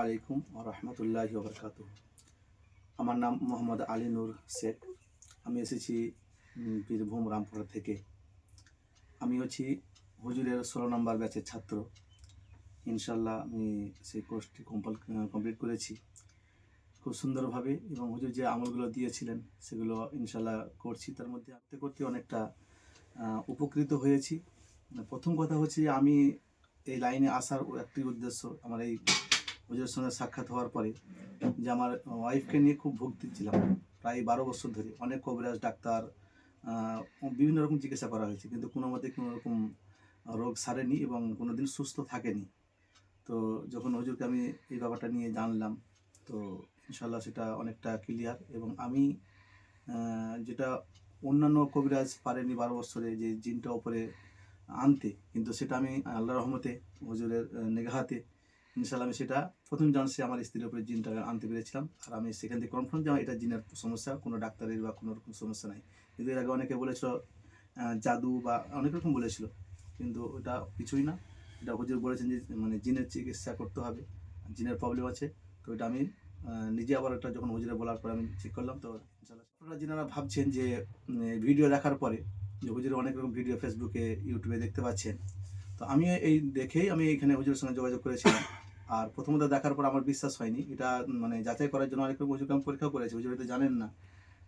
আলাইকুম ওয়া রাহমাতুল্লাহি ওয়া বারাকাতুহু। আমার নাম মোহাম্মদ আলী নূর শেখ। আমি এসেছি বীরভূম রামপুরা থেকে। আমি হচ্ছি হুজুরের 16 নম্বর ব্যাচের ছাত্র। ইনশাআল্লাহ আমি সেই কোর্সটি কমপ্লিট করেছি খুব সুন্দরভাবে, এবং হুজুর যে আমলগুলো দিয়েছিলেন সেগুলো ইনশাআল্লাহ করছি। তার মধ্যে করতে করতে অনেকটা উপকৃত হয়েছি। প্রথম কথা হচ্ছে যে আমি এই লাইনে আসার একটি উদ্দেশ্য, আমার এই হুজুরের সঙ্গে সাক্ষাৎ হওয়ার পরে, যে আমার ওয়াইফকে নিয়ে খুব ভুগতেছিলাম প্রায় 12 বছর ধরে। অনেক কবিরাজ ডাক্তার বিভিন্ন রকম চিকিৎসা করা হয়েছে, কিন্তু কোনো মতে কোনো রকম রোগ সারেনি এবং কোনো দিন সুস্থ থাকেনি। তো যখন হুজুরকে আমি এই ব্যাপারটা নিয়ে জানলাম, তো ইনশাল্লাহ সেটা অনেকটা ক্লিয়ার। এবং আমি যেটা অন্যান্য কবিরাজ পারেনি 12 বছরে যে জিনটা ওপরে আনতে, কিন্তু সেটা আমি আল্লাহর রহমতে হুজুরের নেগাহাতে ইনশাল্লাহ আমি সেটা প্রথম চান্সে আমার স্ত্রীর উপরে জিনটা আনতে পেরেছিলাম। আর আমি সেখান থেকে কনফার্ম যে এটা জিনের সমস্যা, কোনো ডাক্তারের বা কোনো রকম সমস্যা নাই। কিন্তু এর আগে অনেকে বলেছিল জাদু বা অনেক রকম বলেছিল, কিন্তু ওটা কিছুই না। এটা হুজুর বলেছেন যে মানে জিনের চিকিৎসা করতে হবে, জিনের প্রবলেম আছে। তো এটা আমি নিজে আবার এটা যখন হুজুরে বলার পর আমি ঠিক করলাম। তো ইনশাল্লাহ আপনারা যিনারা ভাবছেন যে ভিডিও দেখার পরে যে হুজুরের অনেক রকম ভিডিও ফেসবুকে ইউটিউবে দেখতে পাচ্ছেন, তো আমি এই দেখেই আমি এখানে হুজুরের সঙ্গে যোগাযোগ করেছিলাম। আর প্রথমত দেখার পর আমার বিশ্বাস হয়নি, এটা মানে যাচাই করার জন্য অনেক রকম হুজুরকে আমি পরীক্ষা করেছি, হুজুর হয়তো জানেন না।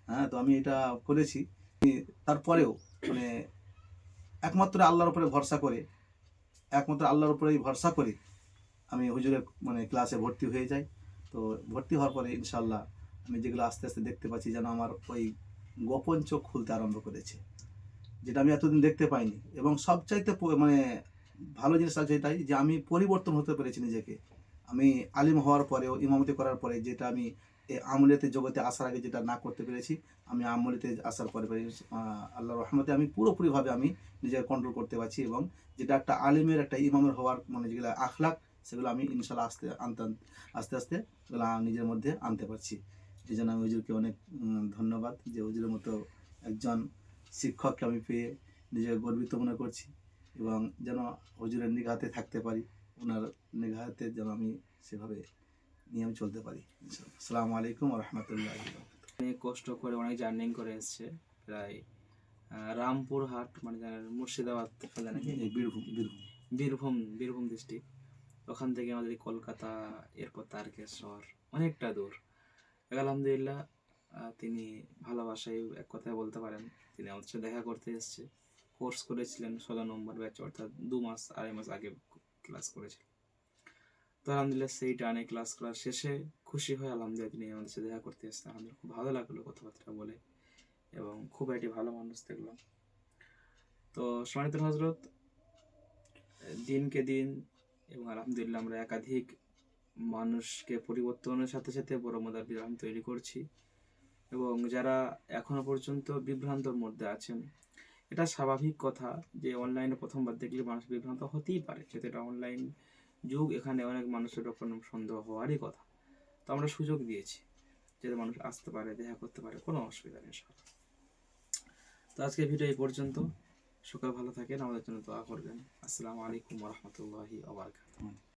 হ্যাঁ, তো আমি এটা করেছি। তারপরেও মানে একমাত্র আল্লাহর উপরে ভরসা করে, একমাত্র আল্লাহর উপরেই ভরসা করে আমি হুজুরের মানে ক্লাসে ভর্তি হয়ে যাই। তো ভর্তি হওয়ার পরে ইনশাল্লাহ আমি যেগুলো আস্তে আস্তে দেখতে পাচ্ছি, যেন আমার ওই গোপন চোখ খুলতে আরম্ভ করেছে, যেটা আমি এতদিন দেখতে পাইনি। এবং সবচাইতে মানে ভালো জিনিস আছে এটাই যে আমি পরিবর্তন হতে পেরেছি নিজেকে। আমি আলিম হওয়ার পরেও, ইমামতি করার পরে, যেটা আমি এই আমলিয়াতে জগতে আসার আগে যেটা না করতে পেরেছি, আমি আমলিয়াতে আসার পরে আল্লাহর রহমতে আমি পুরোপুরিভাবে আমি নিজেকে কন্ট্রোল করতে পারছি। এবং যেটা একটা আলিমের, একটা ইমামের হওয়ার মানে যেগুলো আখলাক, সেগুলো আমি ইনশাল্লাহ আস্তে আস্তে সেগুলো নিজের মধ্যে আনতে পারছি। এই জন্য আমি হুজুরকে অনেক ধন্যবাদ, যে হুজুরের মতো একজন শিক্ষককে আমি পেয়ে নিজেকে গর্বিত মনে করছি। এবং যেন হুজুরের নিগাহতে থাকতে পারি, ওনার নিগাহতে যেন আমি সেভাবে নিয়ে আমি চলতে পারি। আসসালামু আলাইকুম ওয়া রাহমাতুল্লাহি ওয়া বারাকাতুহু। অনেক কষ্ট করে, অনেক জার্নিং করে এসছে প্রায় রামপুরহাট, মানে মুর্শিদাবাদ ফেলে নাকি বীরভূম বীরভূম বীরভূম ডিস্ট্রিক্ট। ওখান থেকে আমাদের কলকাতা, এরপর তারকেশ্বর, অনেকটা দূর। আলহামদুলিল্লাহ, তিনি ভালোবাসায় এক কথায় বলতে পারেন তিনি আমাদের সাথে দেখা করতে এসছে। কোর্স করেছিলেন 16 নম্বর ব্যাচ, অর্থাৎ 2-2.5 মাস আগে ক্লাস করেছিলেন। তো আলহামদুলিল্লাহ সেই টানে ক্লাস শেষে খুশি হয়ে আলহামদুলিল্লাহ তিনি আমাদের সাথে দেখা করতে এসেছেন। আলহামদুলিল্লাহ খুব ভালো লাগলো কথাবার্তা বলে, এবং খুব একটি ভালো মানুষ দেখলাম। তো সম্মানিত হযরত, দিনকে দিন এবং আলহামদুলিল্লাহ আমরা একাধিক মানুষকে পরিবর্তনের সাথে সাথে বড় মজার বিধান তৈরি করছি। এবং যারা এখনো পর্যন্ত বিভ্রান্তর মধ্যে আছেন, এটা স্বাভাবিক কথা যে অনলাইনে প্রথমবার দেখলে মানুষ বিভ্রান্ত হতেই পারে, যেহেতু এটা অনলাইন যুগ। এখানে অনেক মানুষের ওপর সন্দেহ হওয়ারই কথা। তো আমরা সুযোগ দিয়েছি যাতে মানুষ আসতে পারে, দেখা করতে পারে, কোনো অসুবিধা নেই। তো আজকের ভিডিও এই পর্যন্ত। সকাল ভালো থাকেন, আমাদের জন্য দোয়া করবেন। আসসালামু আলাইকুম ওয়া রাহমাতুল্লাহি ওয়া বারাকাতুহু।